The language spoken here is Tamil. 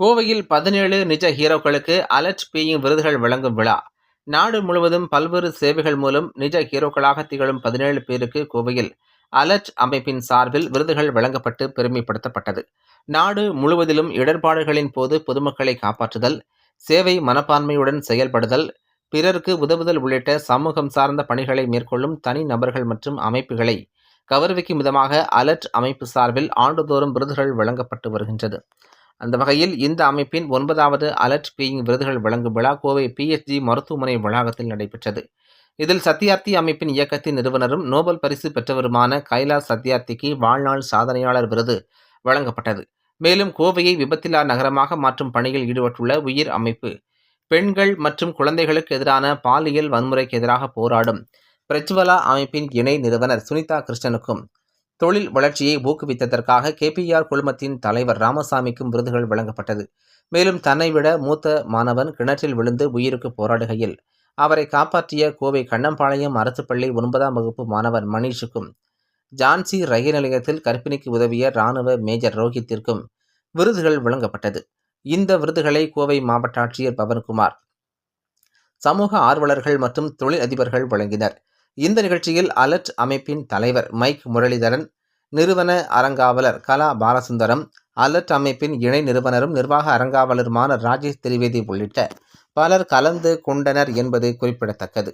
கோவையில் 17 நிஜ ஹீரோக்களுக்கு அலர்ட் பீயிங் விருதுகள் வழங்கும் விழா. நாடு முழுவதும் பல்வேறு சேவைகள் மூலம் நிஜ ஹீரோக்களாக திகழும் 17 பேருக்கு கோவையில் அலர்ட் அமைப்பின் சார்பில் விருதுகள் வழங்கப்பட்டு பெருமைப்படுத்தப்பட்டது. நாடு முழுவதிலும் இடர்பாடுகளின் போது பொதுமக்களை காப்பாற்றுதல், சேவை மனப்பான்மையுடன் செயல்படுதல், பிறருக்கு உதவுதல் உள்ளிட்ட சமூகம் சார்ந்த பணிகளை மேற்கொள்ளும் தனி நபர்கள் மற்றும் அமைப்புகளை கௌரவிக்கும் விதமாக அலர்ட் அமைப்பு சார்பில் ஆண்டுதோறும் விருதுகள் வழங்கப்பட்டு வருகின்றது. அந்த வகையில் இந்த அமைப்பின் 9வது அலர்ட் பீயிங் விருதுகள் வழங்கும் விழா கோவை PSG மருத்துவமனை வளாகத்தில் நடைபெற்றது. இதில் சத்யார்த்தி அமைப்பின் இயக்கத்தின் நிறுவனரும் நோபல் பரிசு பெற்றவருமான கைலாஷ் சத்யார்த்திக்கு வாழ்நாள் சாதனையாளர் விருது வழங்கப்பட்டது. மேலும் கோவையை விபத்தில்லா நகரமாக மாற்றும் பணியில் ஈடுபட்டுள்ள உயிர் அமைப்பு, பெண்கள் மற்றும் குழந்தைகளுக்கு எதிரான பாலியல் வன்முறைக்கு எதிராக போராடும் பிரஜ்வலா அமைப்பின் இணை நிறுவனர் சுனிதா கிருஷ்ணனுக்கும், தொழில் வளர்ச்சியை ஊக்குவித்ததற்காக KPR குழுமத்தின் தலைவர் ராமசாமிக்கும் விருதுகள் வழங்கப்பட்டது. மேலும் தன்னை விட மூத்த மாணவன் கிணற்றில் விழுந்து உயிருக்கு போராடுகையில் அவரை காப்பாற்றிய கோவை கண்ணம்பாளையம் அரசு பள்ளி 9ஆம் வகுப்பு மாணவன் மணீஷுக்கும், ஜான்சி ரயில் நிலையத்தில் கர்ப்பிணிக்கு உதவிய ராணுவ மேஜர் ரோஹித்திற்கும் விருதுகள் வழங்கப்பட்டது. இந்த விருதுகளை கோவை மாவட்ட ஆட்சியர் பவன்குமார், சமூக ஆர்வலர்கள் மற்றும் தொழில் அதிபர்கள் வழங்கினர். இந்த நிகழ்ச்சியில் அலர்ட் அமைப்பின் தலைவர் மைக் முரளிதரன், நிறுவன அறங்காவலர் கலா பாலசுந்தரம், அலர்ட் அமைப்பின் இணை நிறுவனரும் நிர்வாக அறங்காவலருமான ராஜேஷ் திரிவேதி உள்ளிட்ட பலர் கலந்து கொண்டனர் என்பது குறிப்பிடத்தக்கது.